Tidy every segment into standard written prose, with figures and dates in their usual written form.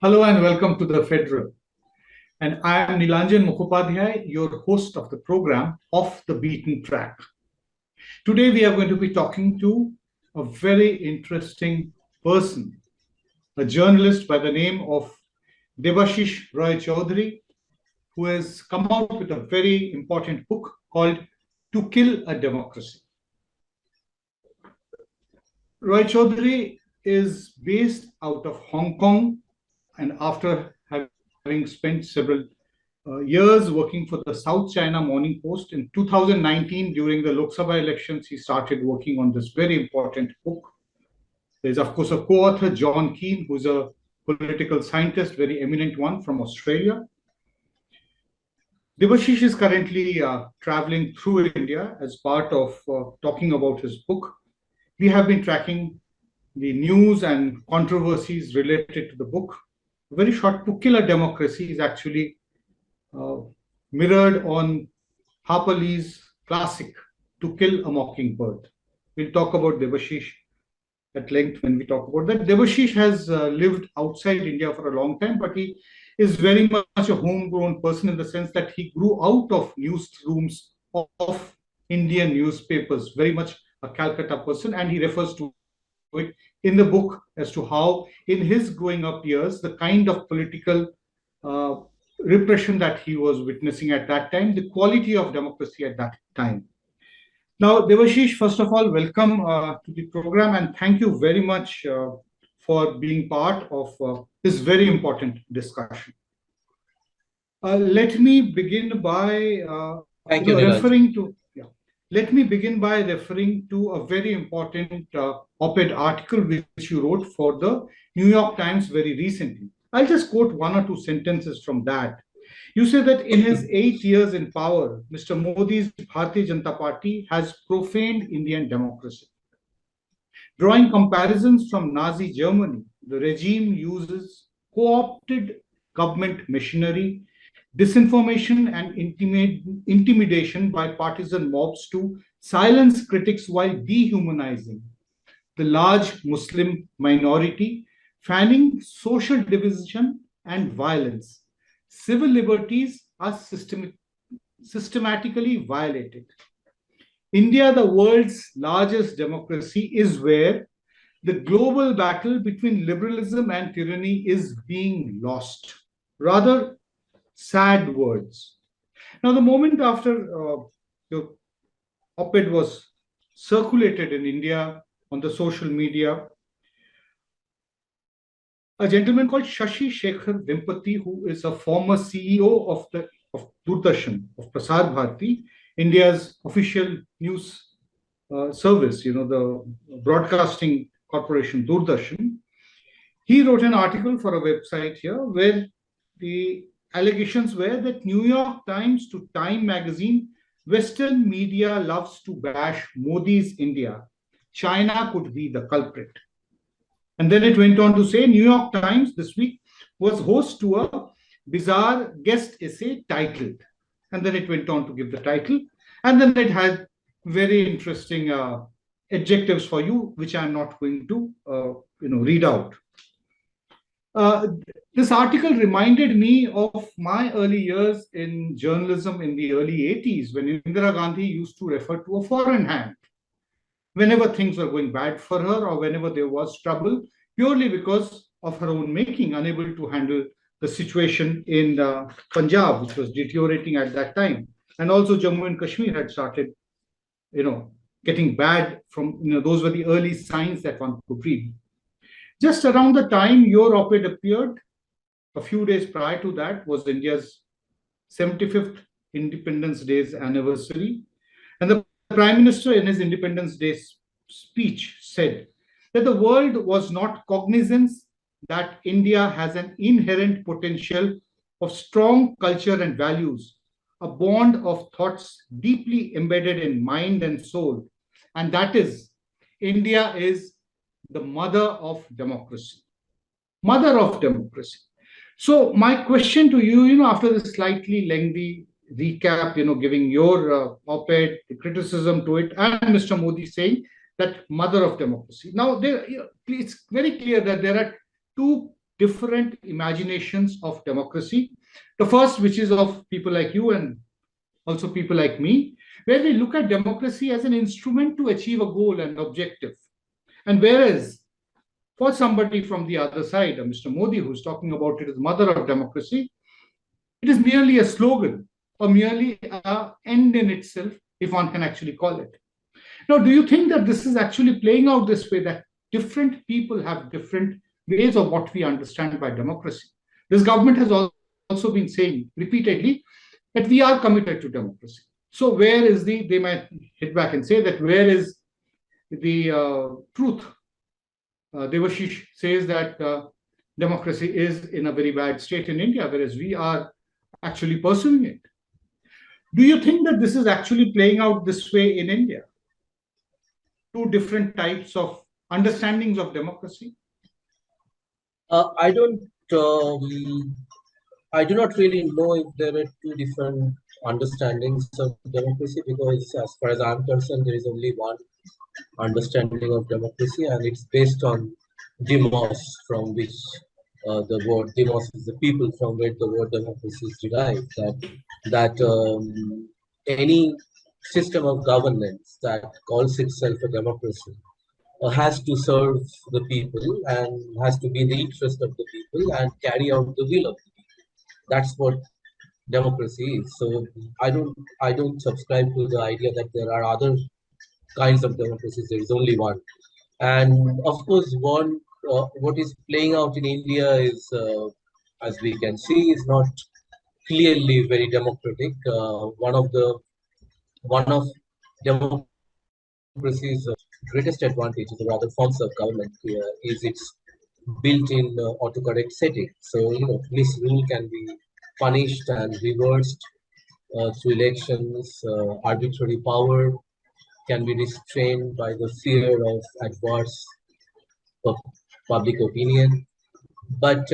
Hello and welcome to the Federal. And I am Nilanjan Mukhopadhyay, your host of the program Off the Beaten Track. Today we are going to be talking to a very interesting person, a journalist by the name of Debasish Roy Chowdhury, who has come out with a very important book called To Kill a Democracy. Roy Chowdhury is based out of Hong Kong, and after having spent several years working for the South China Morning Post, in 2019, during the Lok Sabha elections, he started working on this very important book. There's, of course, a co-author, John Keane, who's a political scientist, very eminent one from Australia. Debashish is currently traveling through India as part of talking about his book. We have been tracking the news and controversies related to the book. A very short, To Kill a Democracy is actually mirrored on Harper Lee's classic, To Kill a Mockingbird. We'll talk about Debashish at length when we talk about that. Debashish has lived outside India for a long time, but he is very much a homegrown person in the sense that he grew out of newsrooms of Indian newspapers, very much a Calcutta person, and he refers to it in the book as to how, in his growing up years, the kind of political repression that he was witnessing at that time, the quality of democracy at that time. Now, Debashish, first of all, welcome to the program, and thank you very much for being part of this very important discussion. Let me begin by referring to a very important op-ed article which you wrote for the New York Times very recently. I'll just quote one or two sentences from that. You say that in his 8 years in power, Mr. Modi's Bharatiya Janata Party has profaned Indian democracy. Drawing comparisons from Nazi Germany, the regime uses co-opted government machinery, disinformation and intimidation by partisan mobs to silence critics while dehumanizing the large Muslim minority, fanning social division and violence. Civil liberties are systematically violated. India, the world's largest democracy, is where the global battle between liberalism and tyranny is being lost. Rather sad words. Now, the moment after your op-ed was circulated in India on the social media, a gentleman called Shashi Shekhar Vempati, who is a former CEO of Doordarshan, of Prasar Bharati, India's official news service, the broadcasting corporation Doordarshan, he wrote an article for a website here where the allegations were that New York Times to Time magazine, Western media loves to bash Modi's India. China could be the culprit. And then it went on to say, New York Times this week was host to a bizarre guest essay titled. And then it went on to give the title. And then it had very interesting adjectives for you, which I'm not going to read out. This article reminded me of my early years in journalism in the early 80s, when Indira Gandhi used to refer to a foreign hand whenever things were going bad for her or whenever there was trouble, purely because of her own making, unable to handle the situation in Punjab, which was deteriorating at that time. And also Jammu and Kashmir had started, getting bad from, those were the early signs that one could read. Just around the time your op-ed appeared, a few days prior to that, was India's 75th Independence Day's anniversary. And the Prime Minister, in his Independence Day speech, said that the world was not cognizant that India has an inherent potential of strong culture and values, a bond of thoughts deeply embedded in mind and soul. And that is, India is the mother of democracy. Mother of democracy. So my question to you, after this slightly lengthy recap, giving your op-ed, the criticism to it, and Mr. Modi saying that mother of democracy. Now, it's very clear that there are two different imaginations of democracy. The first, which is of people like you and also people like me, where we look at democracy as an instrument to achieve a goal and objective. And whereas for somebody from the other side, Mr. Modi, who's talking about it as mother of democracy, it is merely a slogan or merely an end in itself, if one can actually call it. Now, do you think that this is actually playing out this way, that different people have different ways of what we understand by democracy? This government has also been saying repeatedly that we are committed to democracy. So where is they might hit back and say that where is the truth? Debasish says that democracy is in a very bad state in India, whereas we are actually pursuing it. Do you think that this is actually playing out this way in India? Two different types of understandings of democracy? I don't. I do not really know if there are two different understandings of democracy, because as far as I'm concerned, there is only one understanding of democracy, and it's based on demos, from which the word demos is the people, from where the word democracy is derived. That any system of governance that calls itself a democracy has to serve the people and has to be in the interest of the people and carry out the will of the people. That's what democracy is. So I don't subscribe to the idea that there are other kinds of democracies. There is only one. And of course, what is playing out in India is, as we can see, is not clearly very democratic. One of democracy's greatest advantages, or rather forms of government, is its built-in autocorrect setting. So misrule can be punished and reversed through elections. Arbitrary power can be restrained by the fear of adverse public opinion. But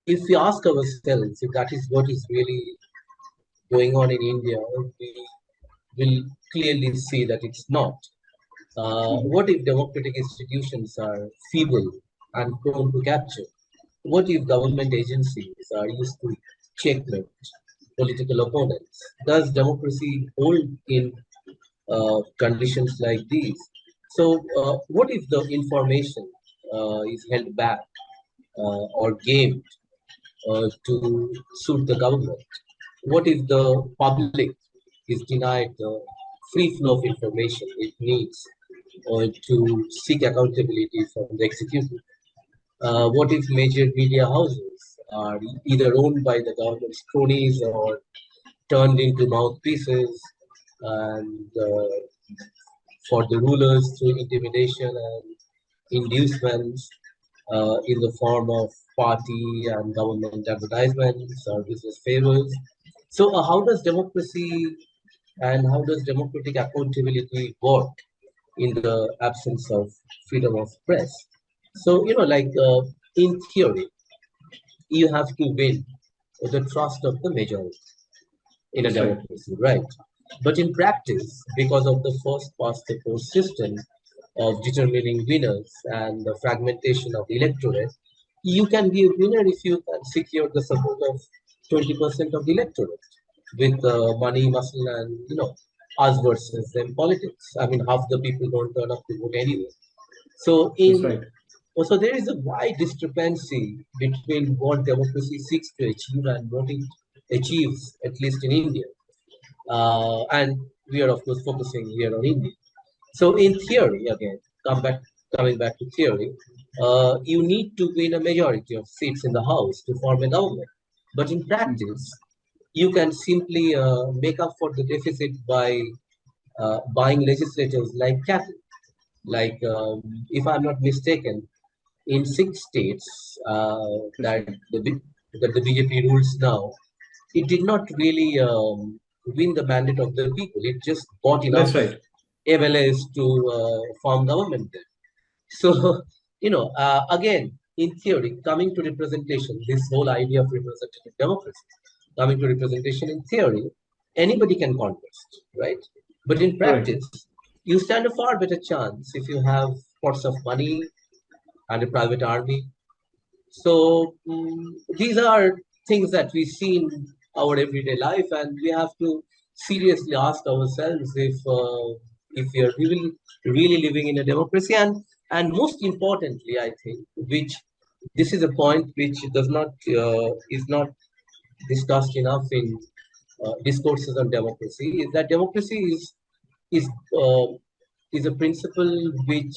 if we ask ourselves if that is what is really going on in India, we will clearly see that it's not. What if democratic institutions are feeble and prone to capture? What if government agencies are used to checkmate political opponents? Does democracy hold in conditions like these? So, what if the information is held back or gamed to suit the government? What if the public is denied the free flow of information it needs to seek accountability from the executive? What if major media houses are either owned by the government's cronies or turned into mouthpieces and for the rulers through intimidation and inducements in the form of party and government advertisements or business favors? So, how does democracy and how does democratic accountability work in the absence of freedom of press? So, in theory, you have to win the trust of the majority in a democracy, right? But in practice, because of the first past the post system of determining winners and the fragmentation of the electorate, you can be a winner if you can secure the support of 20% of the electorate with money, muscle, and us versus them politics. I mean, half the people don't turn up to vote anyway. So so there is a wide discrepancy between what democracy seeks to achieve and what it achieves, at least in India. And we are, of course, focusing here on India. So in theory, again, coming back to theory, you need to win a majority of seats in the House to form a government. But in practice, you can simply make up for the deficit by buying legislators like cattle. Like, if I'm not mistaken, in 6 states that the BJP rules now, it did not really win the mandate of the people. It just bought enough MLAs to form government there. So, again, in theory, coming to representation, this whole idea of representative democracy, coming to representation in theory, anybody can contest, right? But in practice, you stand a far better chance if you have pots of money, and a private army. So these are things that we see in our everyday life, and we have to seriously ask ourselves if we will really living in a democracy. And most importantly, I think, which this is a point which does not is not discussed enough in discourses on democracy, is that democracy is uh, is a principle which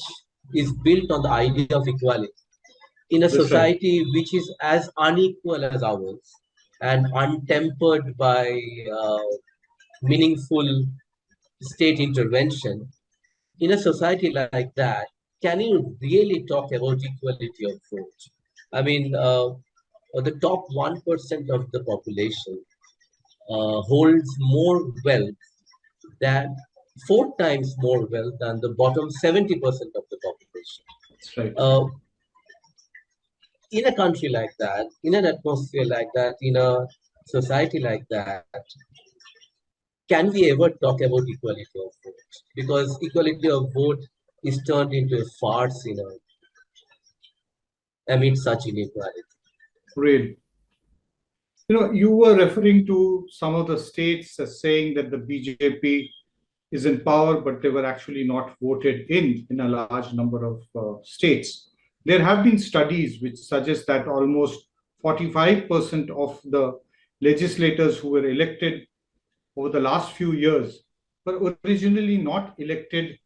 is built on the idea of equality in a That's right. society which is as unequal as ours and untempered by uh, meaningful state intervention. In a society like that, can you really talk about equality of vote? I mean, the top 1% of the population holds more wealth than 4 times more wealth than the bottom 70% of the population. That's right. In a country like that, in an atmosphere like that, in a society like that, can we ever talk about equality of vote? Because equality of vote is turned into a farce amid such inequality. Really. You were referring to some of the states as saying that the BJP is in power, but they were actually not voted in a large number of states. There have been studies which suggest that almost 45% of the legislators who were elected over the last few years were originally not elected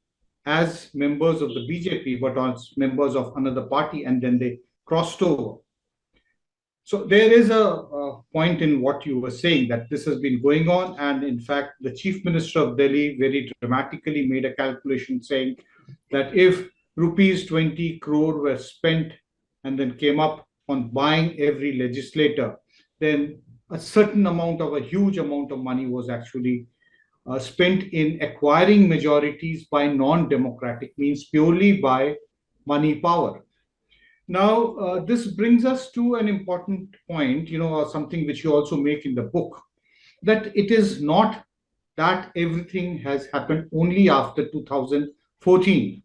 as members of the BJP, but as members of another party, and then they crossed over. So there is a point in what you were saying that this has been going on. And in fact, the chief minister of Delhi very dramatically made a calculation saying that if rupees 20 crore were spent and then came up on buying every legislator, then a certain amount of a huge amount of money was actually spent in acquiring majorities by non-democratic means, purely by money power. Now, this brings us to an important point, something which you also make in the book, that it is not that everything has happened only after 2014.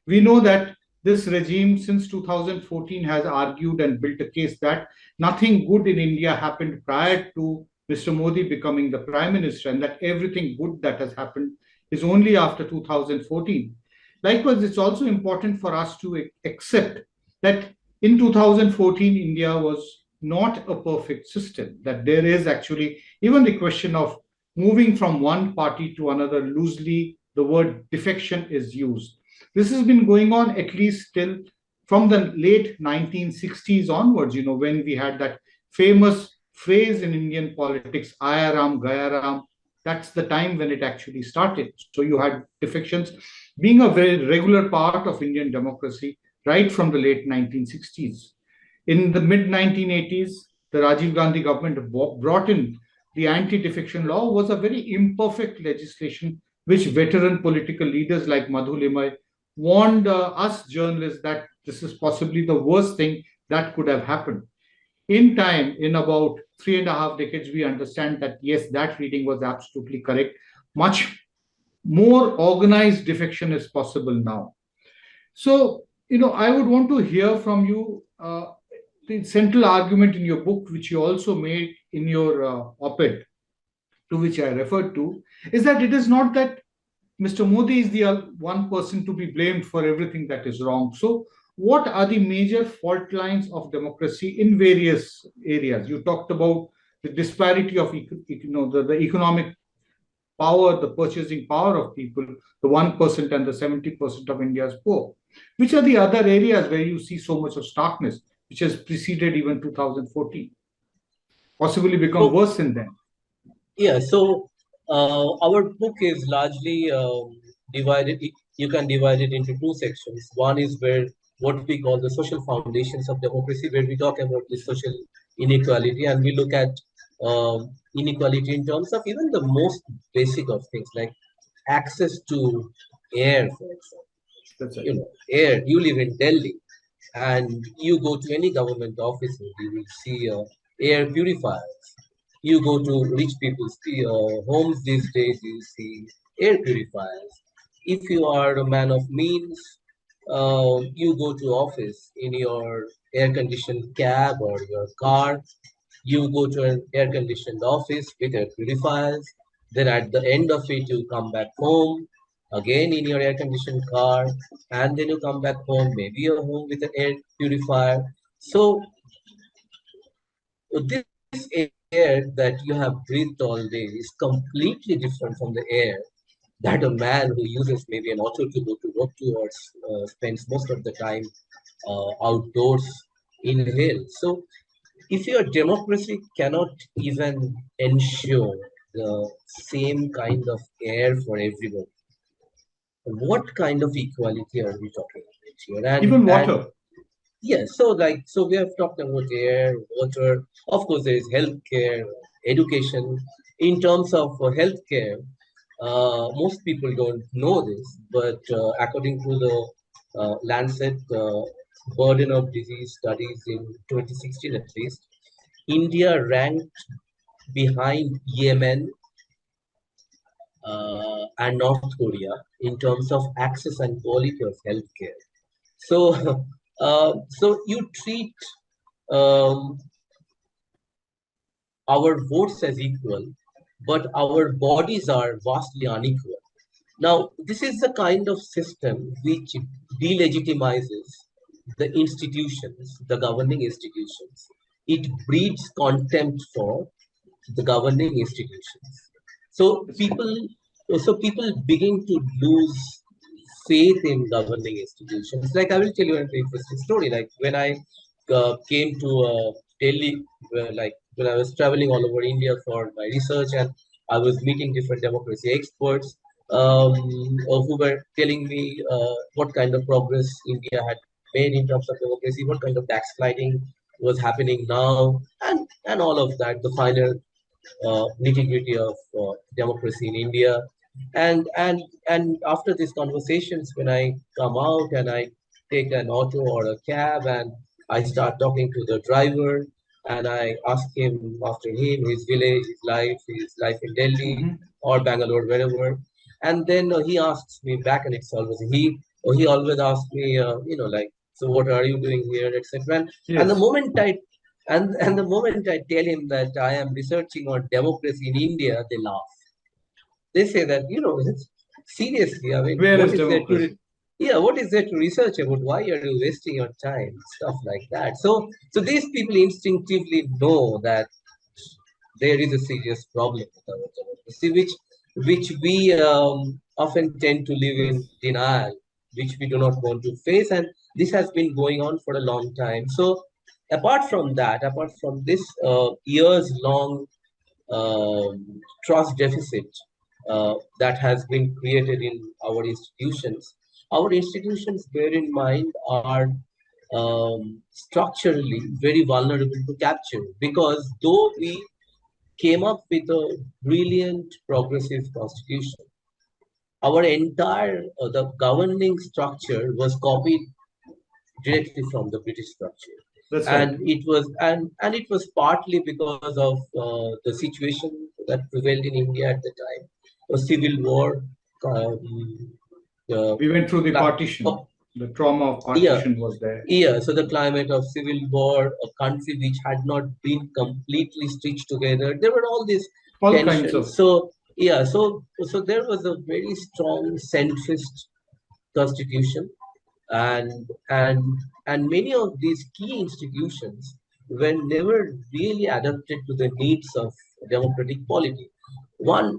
We know that this regime since 2014 has argued and built a case that nothing good in India happened prior to Mr. Modi becoming the prime minister, and that everything good that has happened is only after 2014. Likewise, it's also important for us to accept that in 2014, India was not a perfect system, that there is actually even the question of moving from one party to another. Loosely, the word defection is used. This has been going on at least till from the late 1960s onwards, when we had that famous phrase in Indian politics, Ayaram, Gayaram. That's the time when it actually started. So you had defections being a very regular part of Indian democracy right from the late 1960s. In the mid 1980s, the Rajiv Gandhi government brought in the anti-defection law. Was a very imperfect legislation which veteran political leaders like Madhu Limay warned us journalists that this is possibly the worst thing that could have happened. In time, in about 3.5 decades, we understand that yes, that reading was absolutely correct. Much more organized defection is possible now. So, I would want to hear from you the central argument in your book, which you also made in your op-ed, to which I referred to, is that it is not that Mr. Modi is the one person to be blamed for everything that is wrong. So, what are the major fault lines of democracy in various areas? You talked about the disparity of the economic power, the purchasing power of people, the 1% and the 70% of India's poor. Which are the other areas where you see so much of starkness, which has preceded even 2014, possibly become So, worse than then? yeah, so our book is largely divided. You can divide it into two sections. One is where what we call the social foundations of democracy, where we talk about the social inequality and we look at inequality in terms of even the most basic of things like access to air, for example. That's right. You know, air. You live in Delhi, and you go to any government office, you will see air purifiers. You go to rich people's homes these days, you see air purifiers. If you are a man of means, you go to office in your air-conditioned cab or your car. You go to an air-conditioned office with air purifiers. Then at the end of it, you come back home again in your air-conditioned car, and then you come back home. Maybe you're home with an air purifier. So this air that you have breathed all day is completely different from the air that a man who uses maybe an auto to go to work to or spends most of the time outdoors inhale. So if your democracy cannot even ensure the same kind of air for everyone, what kind of equality are we talking about here? Even And water. yes, so we have talked about air, water. Of course, there is healthcare, education. In terms of healthcare, most people don't know this, but according to the Lancet Burden of Disease studies in 2016 at least, India ranked behind Yemen and North Korea in terms of access and quality of healthcare. So, so you treat um, our votes as equal, but our bodies are vastly unequal. Now, this is the kind of system which delegitimizes the institutions, the governing institutions. It breeds contempt for the governing institutions. So people begin to lose faith in governing institutions. Like I will tell you an interesting story. Like when I came to Delhi, like when I was traveling all over India for my research, and I was meeting different democracy experts who were telling me what kind of progress India had made in terms of democracy, what kind of backsliding was happening now, and all of that, the final nitty-gritty of democracy in India. And after these conversations, when I come out and I take an auto or a cab and I start talking to the driver and I ask him after him, his village, his life in Delhi Mhm. or Bangalore, wherever. And then he asks me back, and it's always he always asks me, like, so what are you doing here, etc. And the Yes. moment and the moment I tell him that I am researching on democracy in India, they laugh. They say that, seriously, I mean, Where what is is there to, democracy? yeah, what is there to research about? Why are you wasting your time? Stuff like that. So these people instinctively know that there is a serious problem with our democracy, which we often tend to live in Yes. denial, which we do not want to face, and this has been going on for a long time. So, apart from this years-long trust deficit that has been created in our institutions, bear in mind, are structurally very vulnerable to capture because though we came up with a brilliant progressive constitution. Our entire the governing structure was copied directly from the British structure, That's right. and and it was partly because of the situation that prevailed in India at the time, a civil war. Um, uh, We went through the cla- partition. The trauma of yeah, partition was there. yeah, so the climate of civil war, a country which had not been completely stitched together, there were all these All kinds tensions. of. So yeah, so there was a very strong centrist constitution, and and many of these key institutions were never really adapted to the needs of democratic polity. One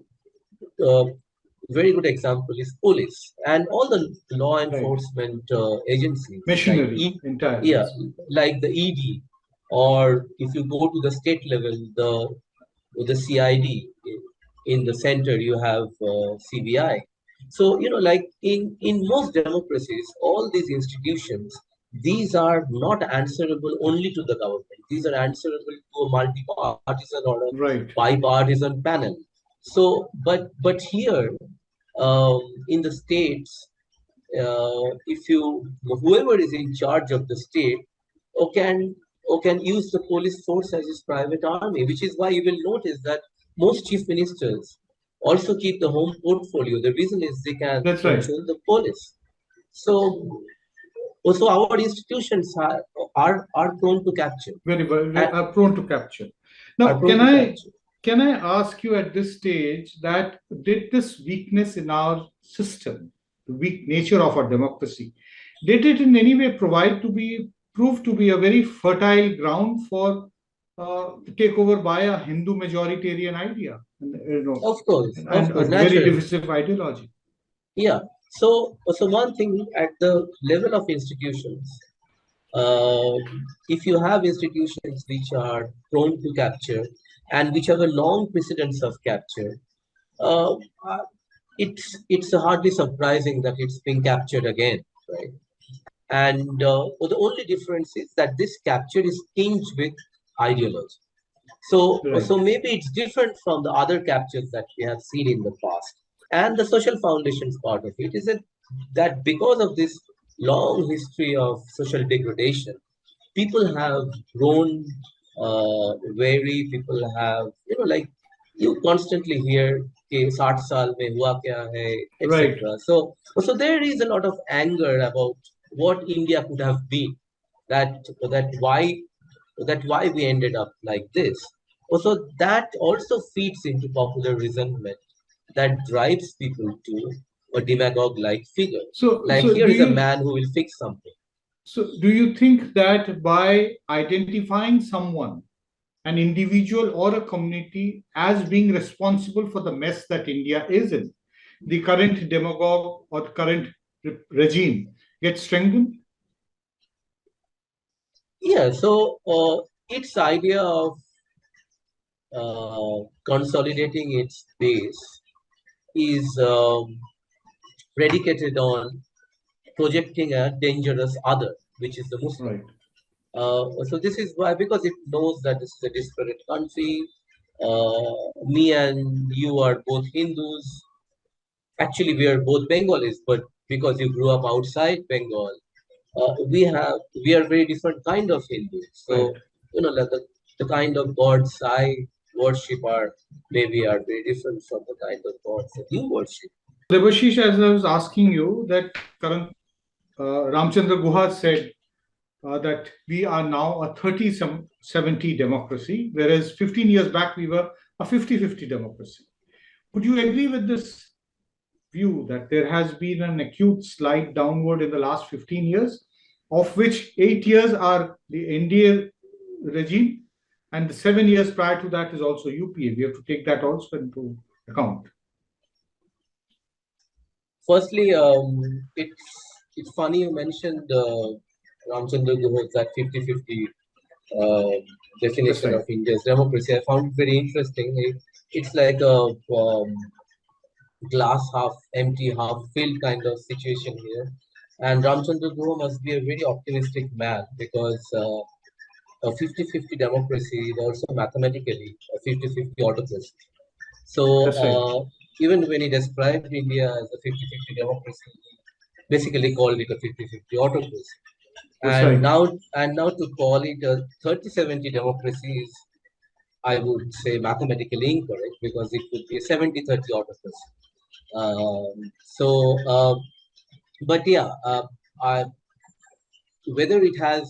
uh, very good example is police and all the law Right. enforcement agencies like Machinery entirely. yeah, like the ED, or if you go to the state level, the CID. In the center, you have CBI. So like in most democracies, all these institutions, these are not answerable only to the government. These are answerable to a multi-partisan or a Right. bipartisan panel. So, but here in the states, if you whoever is in charge of the state or can use the police force as his private army, which is why you will notice that most chief ministers also keep the home portfolio. The reason is they can That's right. control the police. So Also, our institutions are prone to capture. Very well, And are prone to capture. are Now, prone to capture. can I ask you at this stage that did this weakness in our system, the weak nature of our democracy, did it in any way prove to be a very fertile ground for takeover by a Hindu majoritarian idea, and, Of and a course, very naturally. divisive ideology? Yeah. So one thing at the level of institutions, if you have institutions which are prone to capture and which have a long precedence of capture, uh, uh, it's hardly surprising that it's being captured again, right? And well, the only difference is that this capture is tinged with ideology. So Right. maybe it's different from the other captures that we have seen in the past. And the social foundations part of it is that because of this long history of social degradation, people have grown wary. People have, like you constantly hear, "Ke 60 saal mein hua kya hai," Right. etc. So there is a lot of anger about what India could have been. That why we ended up like this. Also, that also feeds into popular resentment that drives people to a demagogue-like figure. So, Like, so here do is a you man who will fix something. so do you think that by identifying someone, an individual or a community, as being responsible for the mess that India is in, the current demagogue or the current regime gets strengthened? Yeah, so its idea of consolidating its base is predicated on projecting a dangerous other, which is the Muslim. Right. So this is why, because it knows that this is a disparate country. Me and you are both Hindus. Actually, we are both Bengalis, but because you grew up outside Bengal, we are very different kind of Hindus. Right. So like the kind of gods I worship are very different from the kind of gods that you worship. Debashish, as I was asking you, that current Ramchandra Guha said that we are now a 30-70 democracy, whereas 15 years back we were a 50-50 democracy. Would you agree with this view that there has been an acute slide downward in the last 15 years, of which 8 years are the NDA regime, and the 7 years prior to that is also UPA? We have to take that also into account. Firstly, it's funny you mentioned Ramchandra Guha's that 50-50 uh, That's definition right. of India's democracy. I found it very interesting. It's like a glass half empty, half filled kind of situation here. And Ramchandra Guha must be a very optimistic man because a 50-50 democracy is also mathematically a 50-50 autocracy. So That's right. even when he described India as a 50-50 democracy, he basically called it a 50-50 autocracy. That's And right. now to call it a 30-70 democracy is, I would say, mathematically incorrect because it would be a 70-30 autocracy. So, but yeah, I, whether it has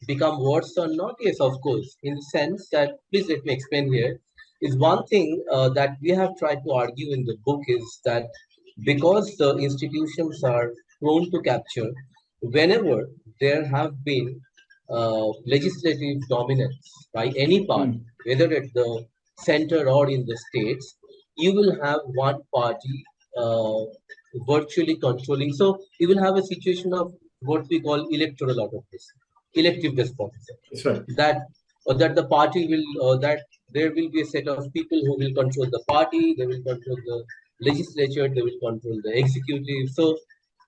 become worse or not, yes, of course, in the sense that, please let me explain here, is one thing that we have tried to argue in the book is that because the institutions are prone to capture, whenever there have been legislative dominance by any party, Hmm. whether at the center or in the states, you will have one party uh, virtually controlling. So you will have a situation of what we call electoral autocracy, elective despotism. That's right. That the party will that there will be a set of people who will control the party, they will control the legislature, they will control the executive. So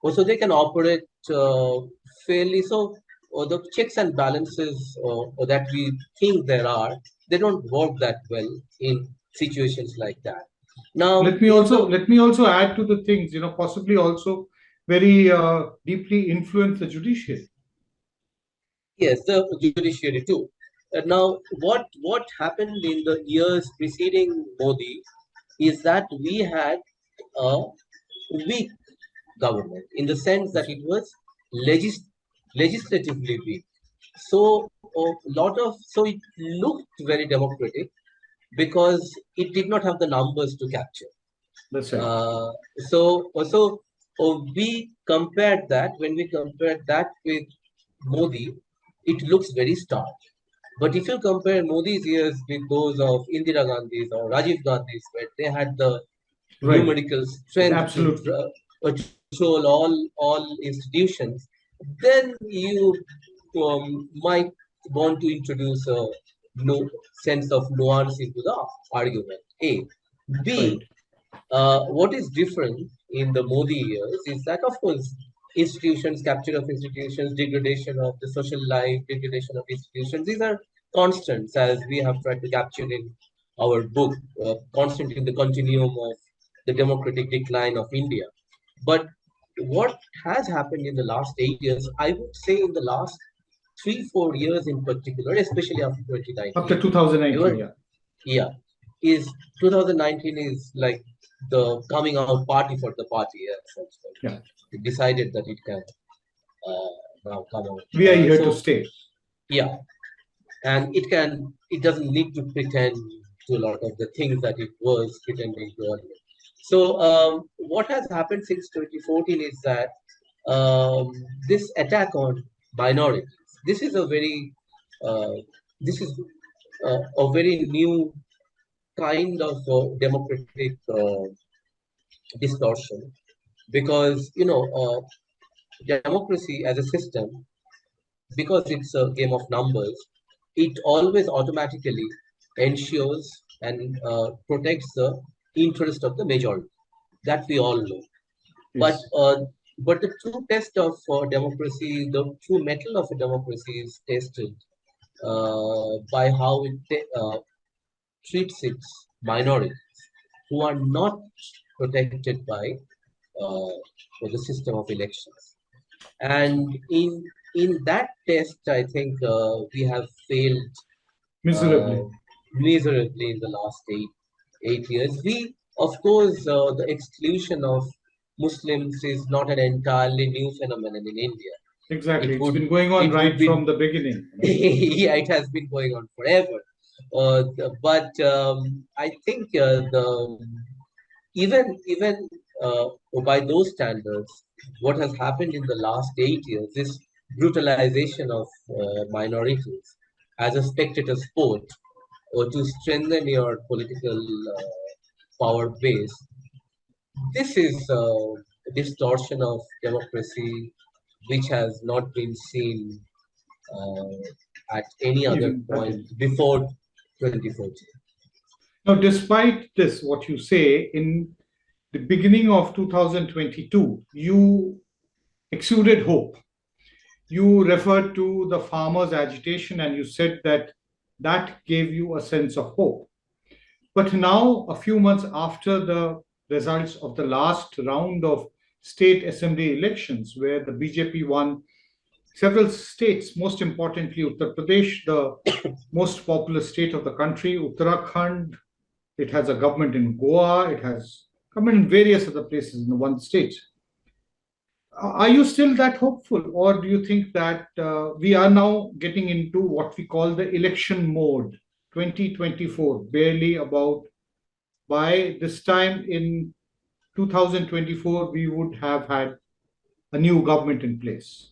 also they can operate fairly. So the checks and balances that we think there are, they don't work that well in situations like that. Now, in the Let me also add to the things, possibly also very deeply influence the judiciary. Yes, the judiciary too. Now, what happened in the years preceding Modi is that we had a weak government in the sense that That's it right. was legis legislatively weak. So so it looked very democratic because it did not have the numbers to capture. That's right. Uh, we compared that, when we compared that with Modi, it looks very stark. But if you compare Modi's years with those of Indira Gandhi's or Rajiv Gandhi's, where they had the Right. numerical strength to Absolutely. control all institutions, then you might want to introduce a no sense of nuance into the argument. A. Right. B. What is different in the Modi years is that, of course, institutions, capture of institutions, degradation of the social life, degradation of institutions, these are constants, as we have tried to capture in our book, constant in the continuum of the democratic decline of India. But what has happened in the last 8 years, I would say in the last 3, 4 years in particular, especially after After 2019, 2019, ever, yeah. yeah, is 2019 is like the coming out party for the party. Yeah, Yeah. it decided that it can now come out. We are here to So stay. yeah, and it doesn't need to pretend to a lot of the things that it was pretending to earlier. So what has happened since 2014 is that this attack on minorities. This is a very uh, this is a very new kind of democratic distortion, because democracy as a system, because it's a game of numbers, it always automatically ensures and protects the interest of the majority, that we all know. but Yes. uh, but the true test of democracy, the true metal of a democracy is tested by how it treats its minorities who are not protected by uh, the system of elections. And in that test, I think we have failed uh, Miserably. miserably in the last 8 years. We, of course, the exclusion of Muslims is not an entirely new phenomenon in India. Exactly. It It's would been going on it would right be from the beginning. yeah, it has been going on forever. But I think the even by those standards, what has happened in the last 8 years, this brutalization of minorities as a spectator sport, or to strengthen your political power base, this is a distortion of democracy which has not been seen at any other Even that point is. before 2014. Now, despite this, what you say, in the beginning of 2022, you exuded hope. You referred to the farmers' agitation and you said that that gave you a sense of hope. But now, a few months after the results of the last round of state assembly elections, where the BJP won several states, most importantly, Uttar Pradesh, the most populous state of the country, Uttarakhand, it has a government in Goa, it has government in various other places in the one state. Are you still that hopeful, or do you think that we are now getting into what we call the election mode? 2024, barely about, by this time in 2024, we would have had a new government in place.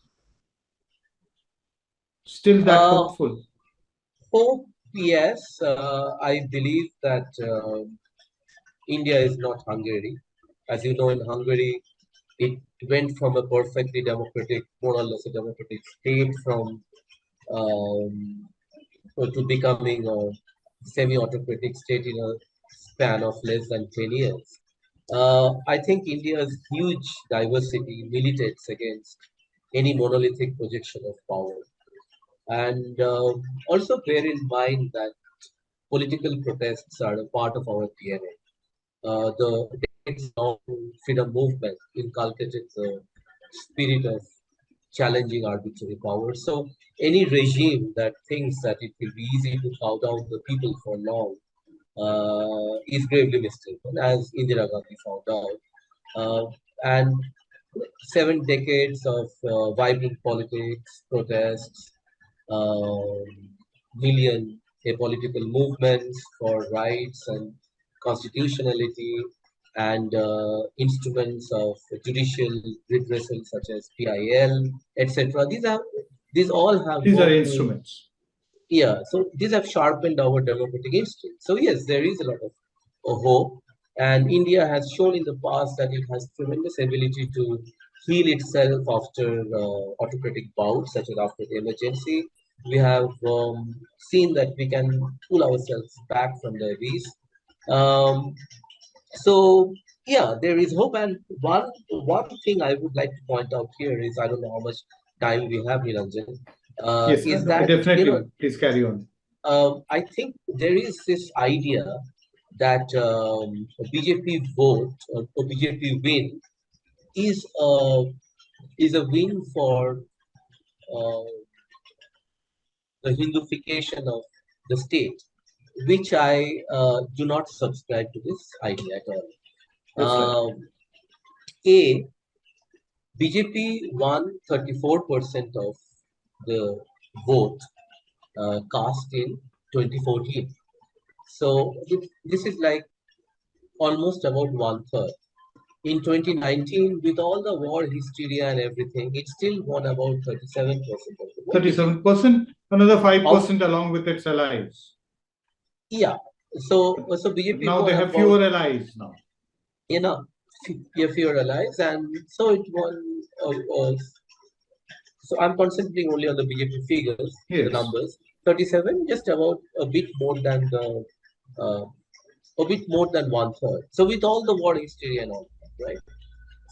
Still that Uh, hopeful? Hope, yes. I believe that India is not Hungary. As you know, in Hungary, it went from a perfectly democratic, more or less a democratic state, from um, to becoming a semi-autocratic state in a span of less than 10 years. I think India's huge diversity militates against any monolithic projection of power. And also bear in mind that political protests are a part of our DNA. The decades-long freedom movement inculcated the spirit of challenging arbitrary power. So any regime that thinks that it will be easy to cow down the people for long is gravely mistaken, as Indira Gandhi found out. And 7 decades of vibrant politics, protests, um, million political movements for rights and constitutionality, and instruments of judicial redressal such as PIL, etc. These all have These are worked to, instruments. yeah, so these have sharpened our democratic instinct. So yes, there is a lot of hope, and India has shown in the past that it has tremendous ability to heal itself after autocratic bouts, such as after the emergency. We have seen that we can pull ourselves back from the abyss. Um, so yeah, there is hope, and one thing I would like to point out here is, I don't know how much time we have, Nilanjan, Yes, is no, that, definitely. Please carry on. I think there is this idea that a BJP vote or a BJP win is a win for uh, the Hinduification of the state, which I do not subscribe to this idea at all. That's right. A BJP won 34% of the vote cast in 2014. So this is like almost about one third. In 2019, with all the war hysteria and everything, it still won about 37% of the vote, which is 37%, another out. 5% along with its allies. Yeah. So But BJP now won they have about, fewer allies now. you know, fewer allies, and so it won. So I'm concentrating only on the BJP figures, the Yes. numbers. 37, just about a bit more than the, uh, a bit more than one third. So with all the war hysteria and all that, right?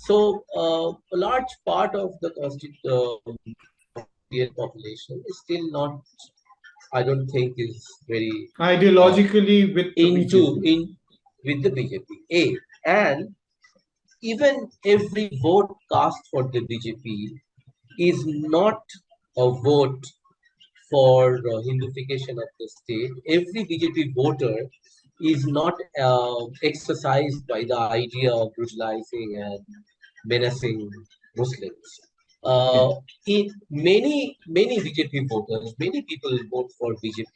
So a large part of the Indian population is still not, I don't think, is very uh, Ideologically with the into BJP. in with the BJP. And even every vote cast for the BJP is not a vote for Hinduification of the state. Every BJP voter is not exercised by the idea of brutalizing and menacing Muslims. Uh, Okay. in many BJP voters, many people vote for BJP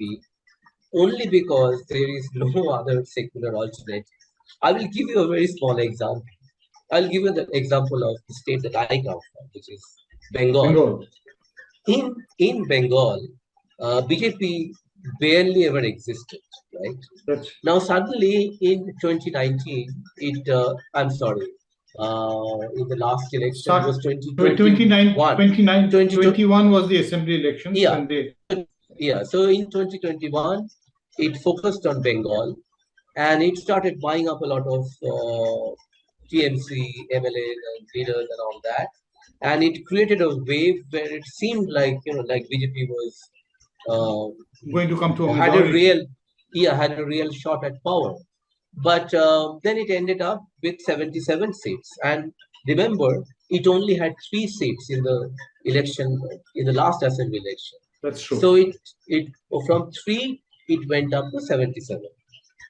only because there is no other secular alternative. I will give you a very small example. I'll give you the example of the state that I come from, which is Bengal. Bengal. In Bengal, BJP barely ever existed, right? That's Now suddenly in 2019, I'm sorry, in the last election start was 29, 2021. 29, 20, 21 was the assembly elections yeah, when they yeah. So in 2021, it focused on Bengal, and it started buying up a lot of TMC, MLAs, and leaders and all that. And it created a wave where it seemed like, like BJP was going to come to a had a majority. real, had a real shot at power. But then it ended up with 77 seats. And remember, it only had 3 seats in the election, in the last assembly election. That's So true. it from 3, it went up to 77.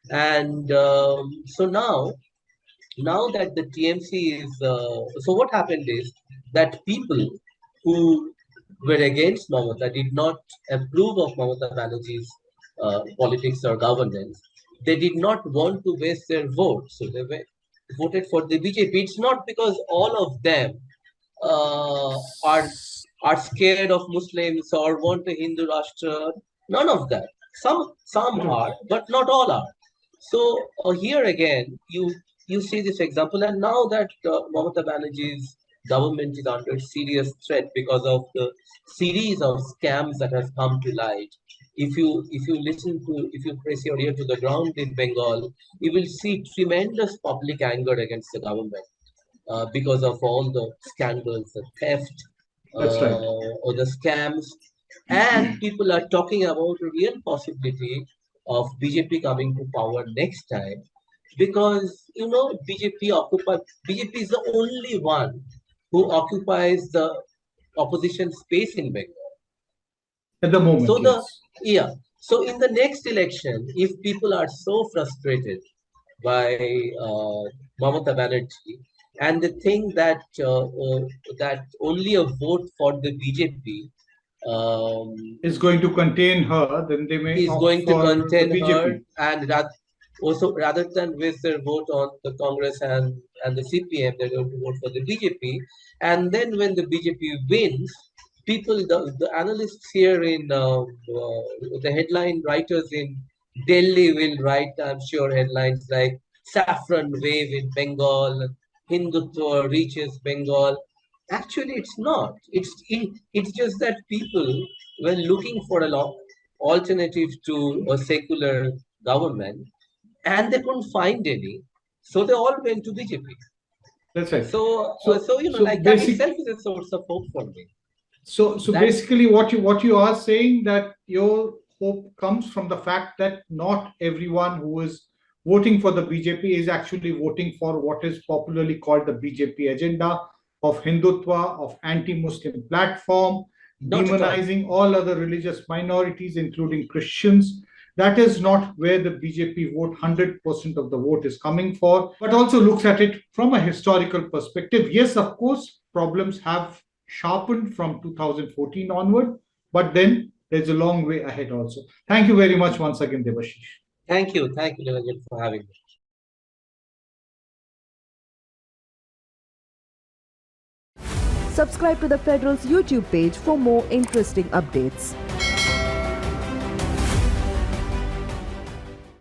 And so now that the TMC is, so what happened is that people who were against Mamata did not approve of Mamata Banerjee's politics or governance. They did not want to waste their vote, so they voted for the BJP. It's not because all of them uh, are are scared of Muslims or want a Hindu Rashtra. None of that. Some are, but not all are. So here again, you see this example, and now that Mamata Banerjee's government is under serious threat because of the series of scams that has come to light. If you press your ear to the ground in Bengal, you will see tremendous public anger against the government because of all the scandals, the theft, That's right. or the scams. And people are talking about a real possibility of BJP coming to power next time because, BJP is the only one who occupies the opposition space in Bengal. At the So moment, the yes. yeah. So in the next election, if people are so frustrated by Mamata Banerjee, and they think that only a vote for the BJP Is going to contain her, then they may is opt going to for the contain her, BJP. and also rather than waste their vote on the Congress and the CPM, they're going to vote for the BJP. And then when the BJP wins, the analysts here the headline writers in Delhi will write, I'm sure, headlines like Saffron Wave in Bengal, Hindutva reaches Bengal. Actually, it's not. It's just that people were looking for a alternative to a secular government, and they couldn't find any, so they all went to BJP. That's right. So like that itself is a source of hope for me. So basically, what you are saying, that your hope comes from the fact that not everyone who is voting for the BJP is actually voting for what is popularly called the BJP agenda of Hindutva, of anti-Muslim platform, Not at all. demonizing all other religious minorities, including Christians. That is not where the BJP vote, 100% of the vote is coming for, but also looks at it from a historical perspective. Yes, of course, problems have sharpened from 2014 onward, but then there's a long way ahead also. Thank you very much once again, Debashish. Thank you, Nilanjan, for having me. Subscribe to the Federal's YouTube page for more interesting updates.